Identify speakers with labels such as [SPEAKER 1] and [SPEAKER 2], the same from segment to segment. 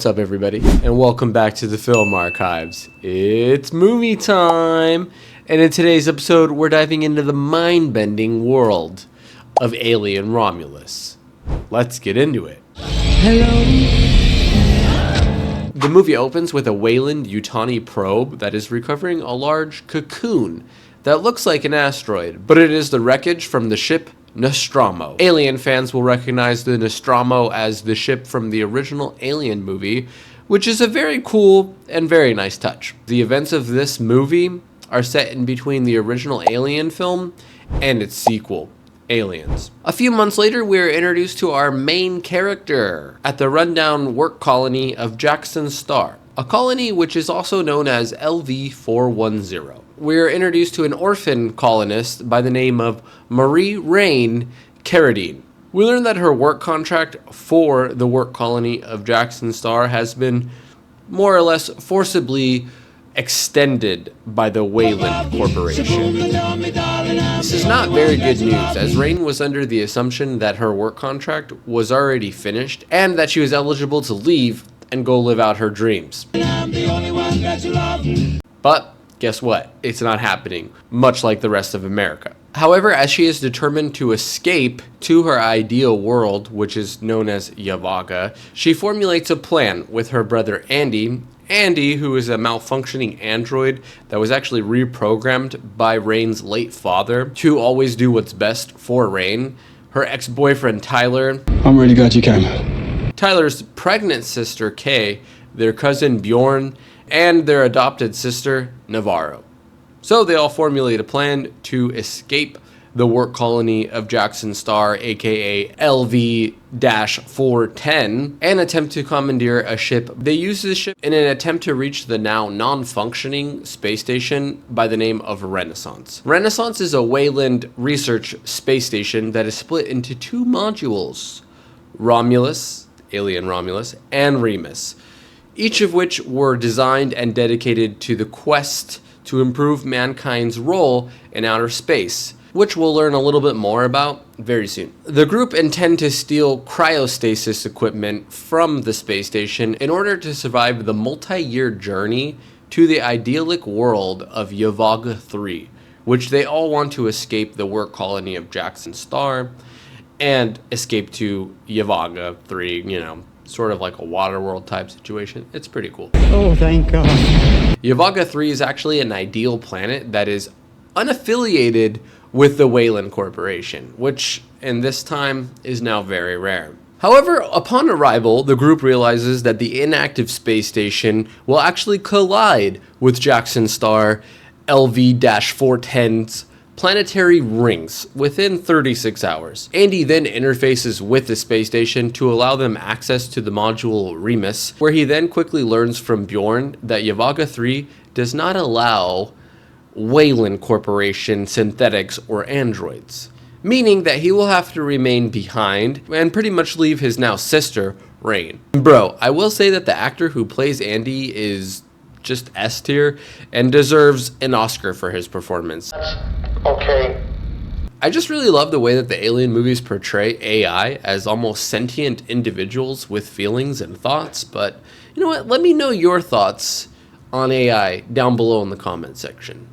[SPEAKER 1] What's up, everybody, and welcome back to the Film Archives. It's movie time, and in today's episode, we're diving into the mind-bending world of Alien Romulus. Let's get into it. Hello. The movie opens with a Weyland-Yutani probe that is recovering a large cocoon that looks like an asteroid, but it is the wreckage from the ship Nostromo. Alien fans will recognize the Nostromo as the ship from the original Alien movie, which is a very cool and very nice touch. The events of this movie are set in between the original Alien film and its sequel, Aliens. A few months later, we are introduced to our main character at the rundown work colony of Jackson Star, a colony which is also known as LV-410. We are introduced to an orphan colonist by the name of Marie Rain Carradine. We learn that her work contract for the work colony of Jackson Star has been more or less forcibly extended by the Weyland Corporation. This is not very good news, as Rain was under the assumption that her work contract was already finished and that she was eligible to leave and go live out her dreams. But guess what? It's not happening, much like the rest of America. However, as she is determined to escape to her ideal world, which is known as Yavaga, she formulates a plan with her brother Andy, who is a malfunctioning android that was actually reprogrammed by Rain's late father to always do what's best for Rain, her ex-boyfriend Tyler.
[SPEAKER 2] I'm really glad you came.
[SPEAKER 1] Tyler's pregnant sister Kay, their cousin Bjorn, and their adopted sister Navarro. So they all formulate a plan to escape the work colony of Jackson Star, aka LV-410, and attempt to commandeer a ship. They use this ship in an attempt to reach the now non-functioning space station by the name of Renaissance. Renaissance is a Weyland research space station that is split into two modules: Romulus, Alien Romulus, and Remus, each of which were designed and dedicated to the quest to improve mankind's role in outer space, which we'll learn a little bit more about very soon. The group intend to steal cryostasis equipment from the space station in order to survive the multi-year journey to the idyllic world of Yavaga 3, which they all want to escape the work colony of Jackson Star and escape to Yavaga 3, sort of like a Waterworld type situation. It's pretty cool.
[SPEAKER 2] Oh, thank God.
[SPEAKER 1] Yavaga 3 is actually an ideal planet that is unaffiliated with the Weyland Corporation, which in this time is now very rare. However, upon arrival, the group realizes that the inactive space station will actually collide with Jackson Star LV-410's planetary rings within 36 hours. Andy then interfaces with the space station to allow them access to the module Remus, where he then quickly learns from Bjorn that Yavaga 3 does not allow Weyland Corporation synthetics or androids, meaning that he will have to remain behind and pretty much leave his now sister, Rain. Bro, I will say that the actor who plays Andy is just S tier and deserves an Oscar for his performance.
[SPEAKER 3] Okay.
[SPEAKER 1] I just really love the way that the Alien movies portray AI as almost sentient individuals with feelings and thoughts, but you know what? Let me know your thoughts on AI down below in the comment section.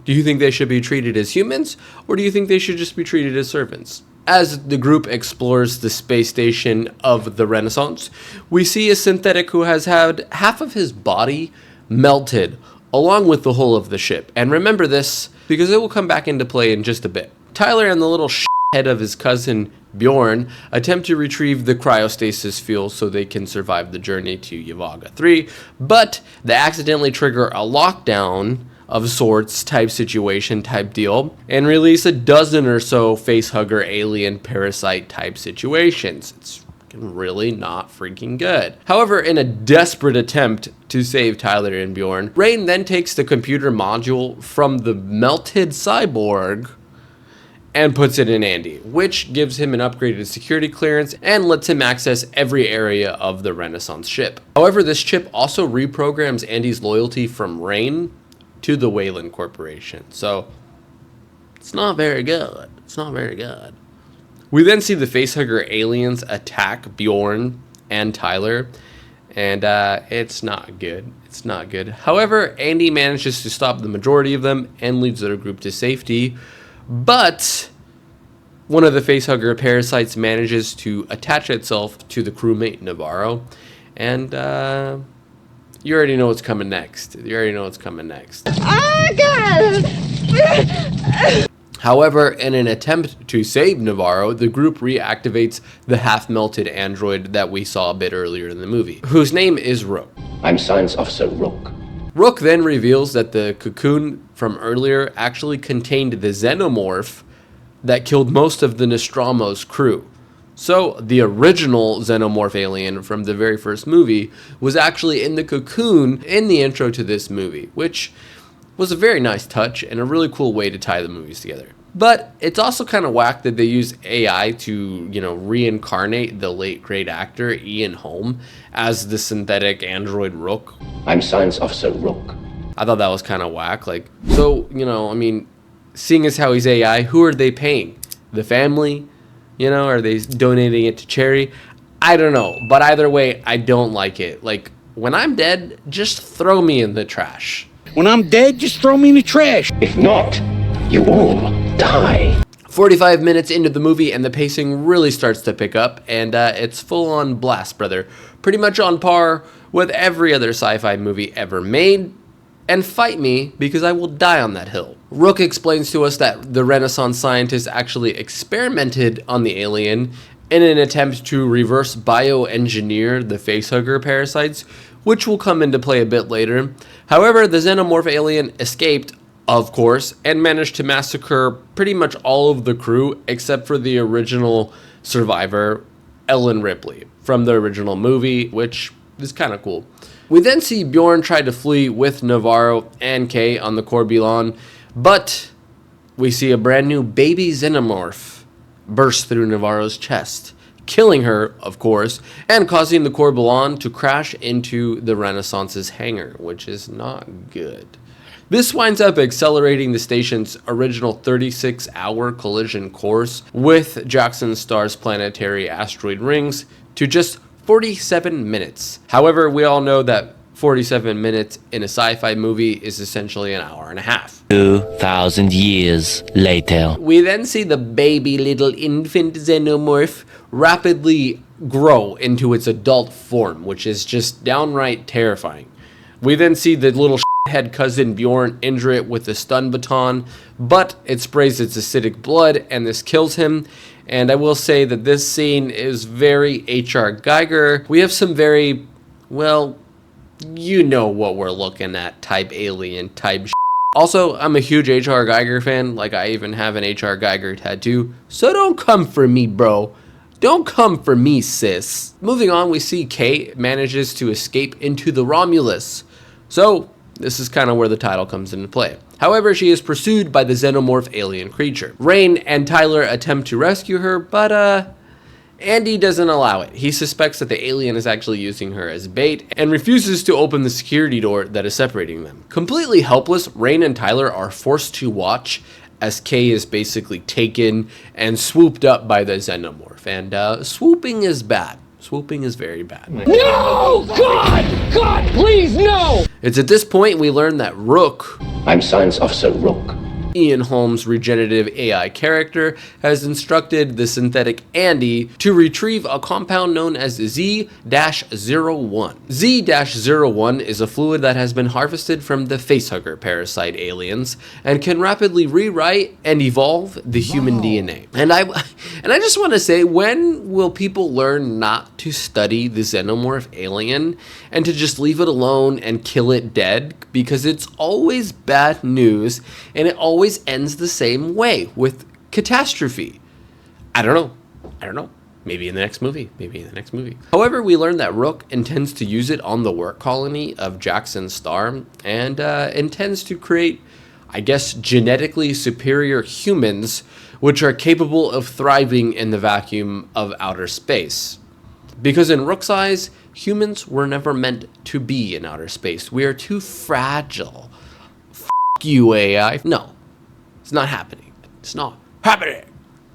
[SPEAKER 1] Do you think they should be treated as humans, or do you think they should just be treated as servants? As the group explores the space station of the Renaissance, we see a synthetic who has had half of his body melted along with the whole of the ship. And remember this, because it will come back into play in just a bit. Tyler and the little head of his cousin Bjorn attempt to retrieve the cryostasis fuel so they can survive the journey to Yavaga 3, but they accidentally trigger a lockdown of sorts type situation type deal and release a dozen or so facehugger alien parasite type situations. It's really not freaking good. However, in a desperate attempt to save Tyler and Bjorn, Rain then takes the computer module from the melted cyborg and puts it in Andy, which gives him an upgraded security clearance and lets him access every area of the Renaissance ship. However, this chip also reprograms Andy's loyalty from Rain to the Weyland Corporation, so it's not very good. It's not very good. We then see the facehugger aliens attack Bjorn and Tyler, And it's not good. It's not good. However, Andy manages to stop the majority of them and leads their group to safety. But one of the facehugger parasites manages to attach itself to the crewmate Navarro. And you already know what's coming next. You already know what's coming next.
[SPEAKER 3] Oh, God!
[SPEAKER 1] However, in an attempt to save Navarro, the group reactivates the half-melted android that we saw a bit earlier in the movie, whose name is Rook.
[SPEAKER 4] I'm Science Officer Rook.
[SPEAKER 1] Rook then reveals that the cocoon from earlier actually contained the xenomorph that killed most of the Nostromo's crew. So, the original xenomorph alien from the very first movie was actually in the cocoon in the intro to this movie, which was a very nice touch and a really cool way to tie the movies together. But it's also kind of whack that they use AI to, reincarnate the late great actor Ian Holm as the synthetic android Rook.
[SPEAKER 4] I'm Science Officer Rook.
[SPEAKER 1] I thought that was kind of whack. Seeing as how he's AI, who are they paying? The family? Are they donating it to charity? I don't know. But either way, I don't like it. Like, when I'm dead, just throw me in the trash.
[SPEAKER 5] When I'm dead, just throw me in the trash.
[SPEAKER 4] If not, you all die.
[SPEAKER 1] 45 minutes into the movie and the pacing really starts to pick up, and it's full on blast, brother. Pretty much on par with every other sci-fi movie ever made. And fight me, because I will die on that hill. Rook explains to us that the Renaissance scientists actually experimented on the alien in an attempt to reverse bioengineer the facehugger parasites, which will come into play a bit later. However, the xenomorph alien escaped, of course, and managed to massacre pretty much all of the crew except for the original survivor, Ellen Ripley, from the original movie, which is kind of cool. We then see Bjorn try to flee with Navarro and Kay on the Corbelan, but we see a brand new baby xenomorph burst through Navarro's chest, killing her, of course, and causing the Corbelan to crash into the Renaissance's hangar, which is not good. This winds up accelerating the station's original 36-hour collision course with Jackson Star's planetary asteroid rings to just 47 minutes. However, we all know that 47 minutes in a sci-fi movie is essentially an hour and a half.
[SPEAKER 6] 2,000 years later.
[SPEAKER 1] We then see the baby little infant xenomorph rapidly grow into its adult form, which is just downright terrifying. We then see the little head cousin Bjorn injure it with a stun baton, but it sprays its acidic blood and this kills him. And I will say that this scene is very H.R. Geiger. We have some very, well, you know what we're looking at type alien type. Also, I'm a huge H.R. Geiger fan. Like, I even have an H.R. Geiger tattoo. So don't come for me, bro. Don't come for me, sis. Moving on, we see Kate manages to escape into the Romulus. So this is kind of where the title comes into play. However, she is pursued by the xenomorph alien creature. Rain and Tyler attempt to rescue her, but Andy doesn't allow it. He suspects that the alien is actually using her as bait and refuses to open the security door that is separating them. Completely helpless, Rain and Tyler are forced to watch as Kay is basically taken and swooped up by the xenomorph. And swooping is bad. Swooping is very bad.
[SPEAKER 3] No! God! God, please, no!
[SPEAKER 1] It's at this point we learn that Rook,
[SPEAKER 4] I'm Science Officer Rook.
[SPEAKER 1] Ian Holm's regenerative AI character, has instructed the synthetic Andy to retrieve a compound known as Z-01. Z-01 is a fluid that has been harvested from the facehugger parasite aliens and can rapidly rewrite and evolve the human DNA. And I just want to say, when will people learn not to study the xenomorph alien and to just leave it alone and kill it dead? Because it's always bad news and it always ends the same way, with catastrophe. I don't know. Maybe in the next movie. However, we learn that Rook intends to use it on the work colony of Jackson Star and intends to create, I guess, genetically superior humans which are capable of thriving in the vacuum of outer space. Because in Rook's eyes, humans were never meant to be in outer space. We are too fragile. F*** you, AI. No. It's not happening. It's not happening.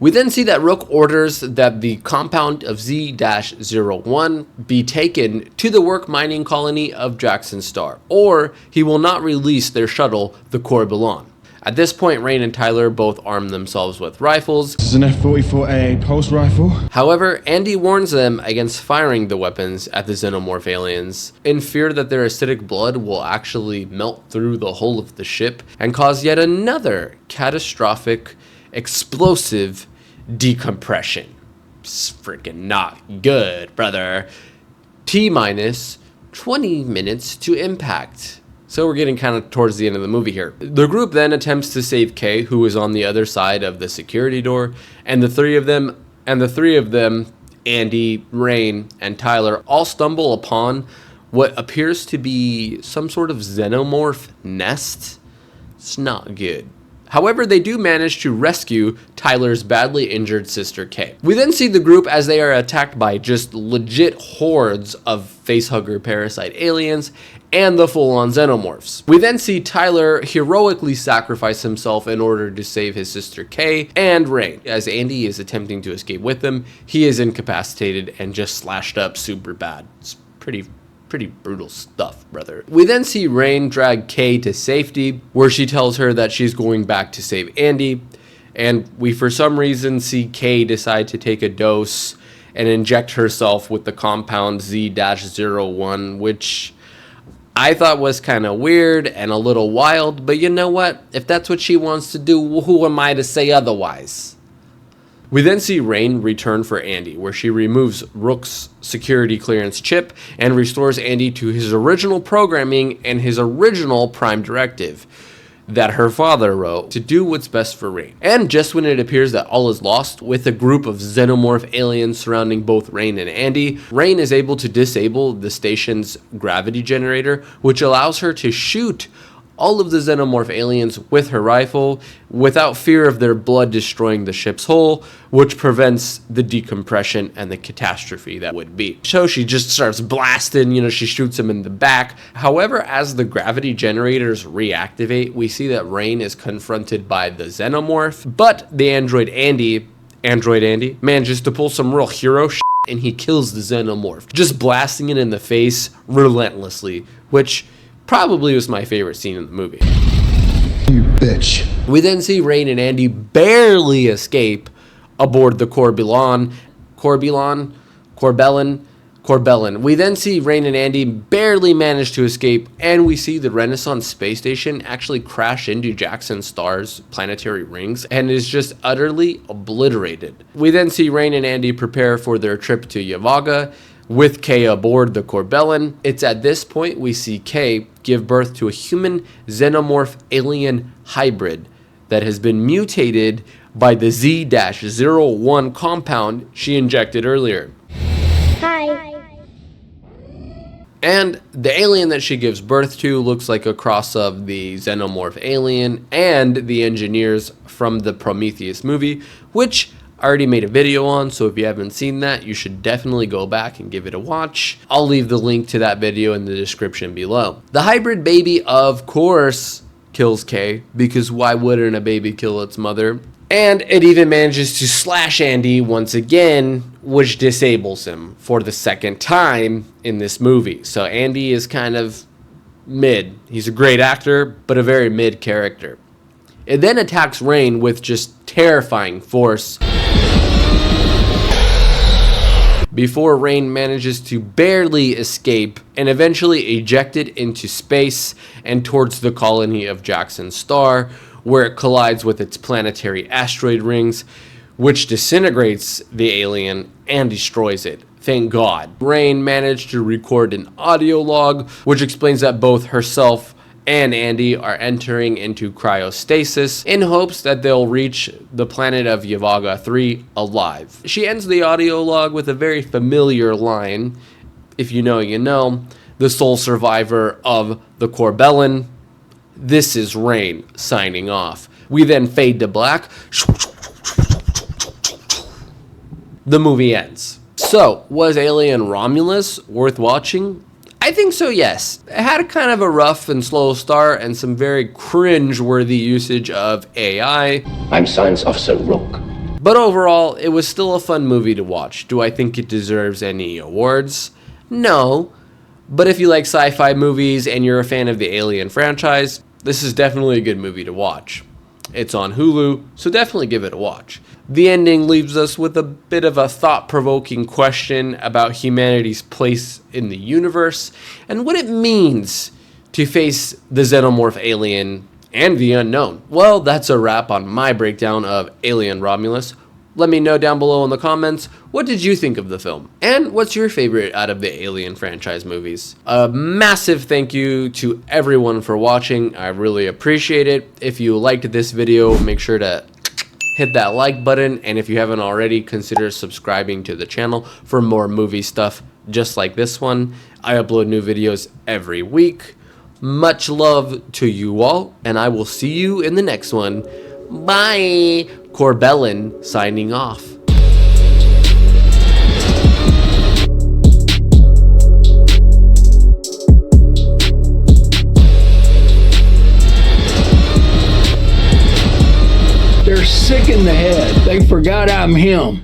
[SPEAKER 1] We then see that Rook orders that the compound of Z-01 be taken to the work mining colony of Jackson Star, or he will not release their shuttle, the Corbelan. At this point, Rain and Tyler both arm themselves with rifles.
[SPEAKER 2] This is an F-44A pulse rifle.
[SPEAKER 1] However, Andy warns them against firing the weapons at the xenomorph aliens, in fear that their acidic blood will actually melt through the hull of the ship and cause yet another catastrophic, explosive decompression. It's freaking not good, brother. T-minus 20 minutes to impact. So we're getting kind of towards the end of the movie here. The group then attempts to save Kay, who is on the other side of the security door, and the three of them, Andy, Rain, and Tyler, all stumble upon what appears to be some sort of xenomorph nest. It's not good. However, they do manage to rescue Tyler's badly injured sister Kay. We then see the group as they are attacked by just legit hordes of facehugger parasite aliens and the full-on xenomorphs. We then see Tyler heroically sacrifice himself in order to save his sister Kay and Rain. As Andy is attempting to escape with them, he is incapacitated and just slashed up super bad. It's pretty brutal stuff, brother. We then see Rain drag Kay to safety, where she tells her that she's going back to save Andy, and we for some reason see Kay decide to take a dose and inject herself with the compound Z-01, which I thought was kind of weird and a little wild, but you know what? If that's what she wants to do, who am I to say otherwise? We then see Rain return for Andy, where she removes Rook's security clearance chip and restores Andy to his original programming and his original prime directive that her father wrote to do what's best for Rain. And just when it appears that all is lost, with a group of xenomorph aliens surrounding both Rain and Andy, Rain is able to disable the station's gravity generator, which allows her to shoot all of the xenomorph aliens with her rifle without fear of their blood destroying the ship's hull, which prevents the decompression and the catastrophe that would be. So she just starts blasting, she shoots him in the back. However, as the gravity generators reactivate, we see that Rain is confronted by the xenomorph, but the android Andy manages to pull some real hero shit, and he kills the xenomorph, just blasting it in the face relentlessly, which probably was my favorite scene in the movie.
[SPEAKER 2] You bitch.
[SPEAKER 1] We then see Rain and Andy barely escape aboard the Corbelan. We then see Rain and Andy barely manage to escape, and we see the Renaissance space station actually crash into Jackson Star's planetary rings and is just utterly obliterated. We then see Rain and Andy prepare for their trip to Yavaga, with Kay aboard the Corbelan. It's at this point we see Kay give birth to a human xenomorph alien hybrid that has been mutated by the Z-01 compound she injected earlier.
[SPEAKER 7] Hi.
[SPEAKER 1] And the alien that she gives birth to looks like a cross of the xenomorph alien and the engineers from the Prometheus movie, which I already made a video on, so if you haven't seen that, you should definitely go back and give it a watch. I'll leave the link to that video in the description below. The hybrid baby, of course, kills Kay, because why wouldn't a baby kill its mother? And it even manages to slash Andy once again, which disables him for the second time in this movie. So Andy is kind of mid. He's a great actor, but a very mid character. It then attacks Rain with just terrifying force, before Rain manages to barely escape and eventually ejected into space and towards the colony of Jackson Star, where it collides with its planetary asteroid rings, which disintegrates the alien and destroys it. Thank God. Rain managed to record an audio log, which explains that both herself and Andy are entering into cryostasis in hopes that they'll reach the planet of Yavaga 3 alive. She ends the audio log with a very familiar line, if you know, you know, the sole survivor of the Corbelan. This is Rain signing off. We then fade to black. The movie ends. So, was Alien Romulus worth watching? I think so, yes. It had a kind of a rough and slow start and some very cringe-worthy usage of AI.
[SPEAKER 4] I'm Science Officer Rook.
[SPEAKER 1] But overall, it was still a fun movie to watch. Do I think it deserves any awards? No. But if you like sci-fi movies and you're a fan of the Alien franchise, this is definitely a good movie to watch. It's on Hulu, so definitely give it a watch. The ending leaves us with a bit of a thought-provoking question about humanity's place in the universe and what it means to face the xenomorph alien and the unknown. Well, that's a wrap on my breakdown of Alien Romulus. Let me know down below in the comments, what did you think of the film? And what's your favorite out of the Alien franchise movies? A massive thank you to everyone for watching. I really appreciate it. If you liked this video, make sure to hit that like button. And if you haven't already, consider subscribing to the channel for more movie stuff just like this one. I upload new videos every week. Much love to you all, and I will see you in the next one. Bye! Corbellin signing off.
[SPEAKER 5] They're sick in the head. They forgot I'm him.